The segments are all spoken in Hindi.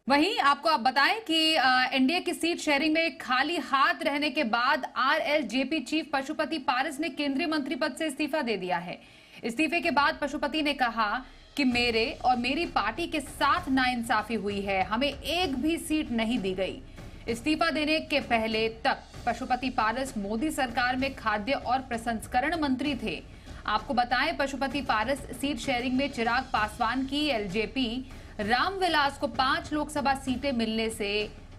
वहीं आपको आप बताएं कि एनडीए की सीट शेयरिंग में खाली हाथ रहने के बाद आरएलजेपी चीफ पशुपति पारस ने केंद्रीय मंत्री पद से इस्तीफा दे दिया है। इस्तीफे के बाद पशुपति ने कहा कि मेरे और मेरी पार्टी के साथ नाइंसाफी हुई है, हमें एक भी सीट नहीं दी गई। इस्तीफा देने के पहले तक पशुपति पारस मोदी सरकार में खाद्य और प्रसंस्करण मंत्री थे। आपको बताएं, पशुपति पारस सीट शेयरिंग में चिराग पासवान की एलजेपी रामविलास को 5 लोकसभा सीटें मिलने से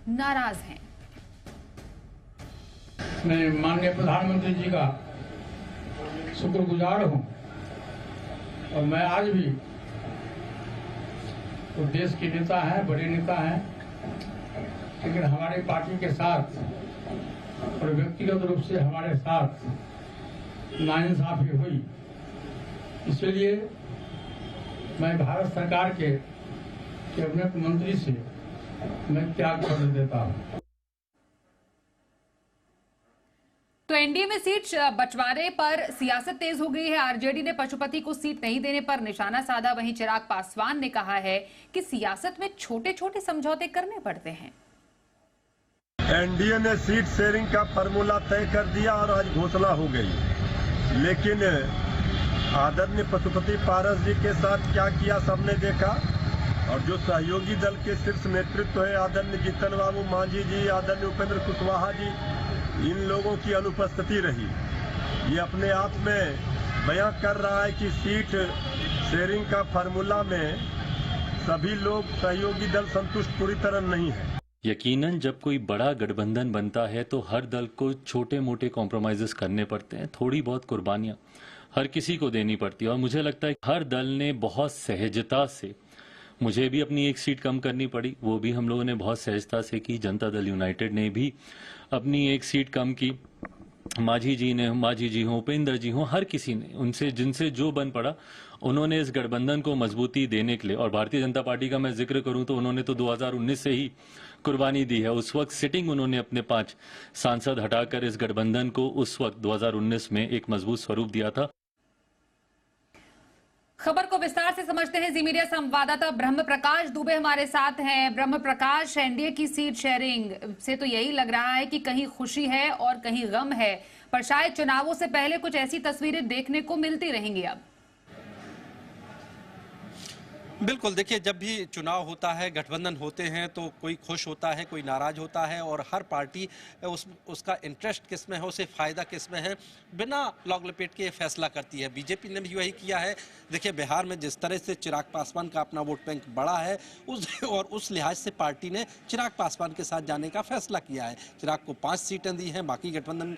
नाराज हैं। मैं माननीय प्रधानमंत्री जी का शुक्रगुजार हूं और मैं आज भी तो देश के नेता हैं, बड़े नेता हैं, लेकिन हमारी पार्टी के साथ और व्यक्तिगत रूप से हमारे साथ नाइंसाफी हुई, इसलिए मैं भारत सरकार के कैबिनेट मंत्री से मैं त्याग पत्र देता हूं। तो एनडीए में सीट बंटवारे पर सियासत तेज हो गई है। आरजेडी ने पशुपति को सीट नहीं देने पर निशाना साधा। वहीं चिराग पासवान ने कहा है कि सियासत में छोटे छोटे समझौते करने पड़ते हैं। एनडीए ने सीट शेयरिंग का फार्मूला तय कर दिया और आज घोषणा हो गई, लेकिन आदरणीय पशुपति पारस जी के साथ क्या किया सबने देखा। और जो सहयोगी दल के शीर्ष नेतृत्व है, आदरणीय जीतन बाबू मांझी जी, आदरणीय उपेंद्र कुशवाहा जी, इन लोगों की अनुपस्थिति रही। ये अपने आप में बयां कर रहा है कि सीट शेयरिंग का फार्मूला में सभी लोग सहयोगी दल संतुष्ट पूरी तरह नहीं है। यकीनन जब कोई बड़ा गठबंधन बनता है तो हर दल को छोटे मोटे कॉम्प्रोमाइजेस करने पड़ते हैं, थोड़ी बहुत कुर्बानियां हर किसी को देनी पड़ती है। और मुझे लगता है हर दल ने बहुत सहजता से, मुझे भी अपनी एक सीट कम करनी पड़ी, वो भी हम लोगों ने बहुत सहजता से की। जनता दल यूनाइटेड ने भी अपनी एक सीट कम की। मांझी जी हों, उपेंद्र जी हों, हर किसी ने, उनसे जिनसे जो बन पड़ा, उन्होंने इस गठबंधन को मजबूती देने के लिए। और भारतीय जनता पार्टी का मैं जिक्र करूं तो उन्होंने तो 2019 से ही कुर्बानी दी है। उस वक्त सिटिंग उन्होंने अपने 5 सांसद हटाकर इस गठबंधन को उस वक्त 2019 में एक मजबूत स्वरूप दिया था। खबर को विस्तार से समझते हैं। जी मीडिया संवाददाता ब्रह्म प्रकाश दुबे हमारे साथ हैं। ब्रह्म प्रकाश, एनडीए की सीट शेयरिंग से तो यही लग रहा है कि कहीं खुशी है और कहीं गम है, पर शायद चुनावों से पहले कुछ ऐसी तस्वीरें देखने को मिलती रहेंगी। अब बिल्कुल, देखिए, जब भी चुनाव होता है, गठबंधन होते हैं, तो कोई खुश होता है, कोई नाराज होता है, और हर पार्टी उसका इंटरेस्ट किस में है, उसे फायदा किस में है, बिना लॉग लपेट के फैसला करती है। बीजेपी ने भी वही किया है। देखिए, बिहार में जिस तरह से चिराग पासवान का अपना वोट बैंक बढ़ा है, उस लिहाज से पार्टी ने चिराग पासवान के साथ जाने का फैसला किया है। चिराग को 5 सीटें दी हैं, बाकी गठबंधन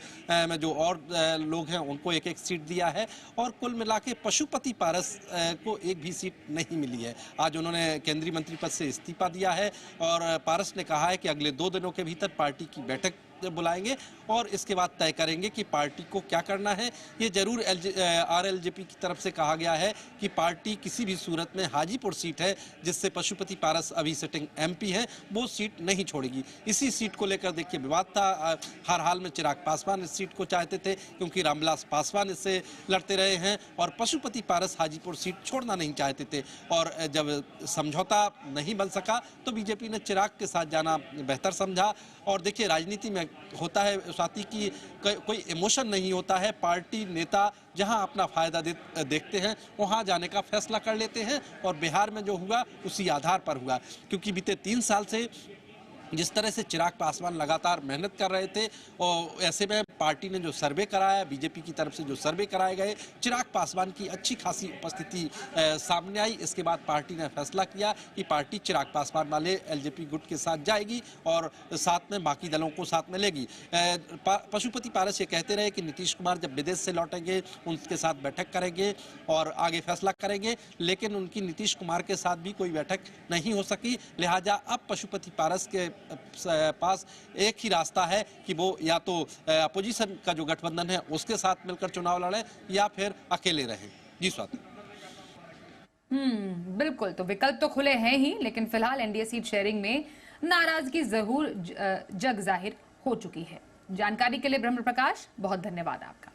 में जो और लोग हैं उनको 1-1 सीट दिया है, और कुल मिला के पशुपति पारस को एक भी सीट नहीं मिली है। आज उन्होंने केंद्रीय मंत्री पद से इस्तीफा दिया है, और पारस ने कहा है कि अगले 2 दिनों के भीतर पार्टी की बैठक बुलाएंगे और इसके बाद तय करेंगे कि पार्टी को क्या करना है। ये जरूर आरएलजेपी की तरफ से कहा गया है कि पार्टी किसी भी सूरत में हाजीपुर सीट है जिससे पशुपति पारस अभी सिटिंग एमपी है, वो सीट नहीं छोड़ेगी। इसी सीट को लेकर देखिए विवाद था। हर हाल में चिराग पासवान इस सीट को चाहते थे क्योंकि रामविलास पासवान इससे लड़ते रहे हैं, और पशुपति पारस हाजीपुर सीट छोड़ना नहीं चाहते थे। और जब समझौता नहीं बन सका तो बीजेपी ने चिराग के साथ जाना बेहतर समझा। और देखिए, राजनीति में होता है स्वाति की कोई इमोशन नहीं होता है। पार्टी नेता जहां अपना फायदा देखते हैं वहां जाने का फैसला कर लेते हैं, और बिहार में जो हुआ उसी आधार पर हुआ। क्योंकि बीते 3 साल से जिस तरह से चिराग पासवान लगातार मेहनत कर रहे थे, और ऐसे में पार्टी ने जो सर्वे कराया, बीजेपी की तरफ से जो सर्वे कराए गए, चिराग पासवान की अच्छी खासी उपस्थिति सामने आई। इसके बाद पार्टी ने फैसला किया कि पार्टी चिराग पासवान वाले एलजेपी गुट के साथ जाएगी और साथ में बाकी दलों को साथ में लेगी। पशुपति पारस ये कहते रहे कि नीतीश कुमार जब विदेश से लौटेंगे उनके साथ बैठक करेंगे और आगे फैसला करेंगे, लेकिन उनकी नीतीश कुमार के साथ भी कोई बैठक नहीं हो सकी। लिहाजा अब पशुपति पारस के पास एक ही रास्ता है कि वो या तो अपोजिशन का जो गठबंधन है उसके साथ मिलकर चुनाव लड़े या फिर अकेले रहें। जी स्वाति। बिल्कुल, तो विकल्प तो खुले हैं ही, लेकिन फिलहाल एनडीए सीट शेयरिंग में नाराजगी जरूर जग जाहिर हो चुकी है। जानकारी के लिए ब्रह्म प्रकाश बहुत धन्यवाद आपका।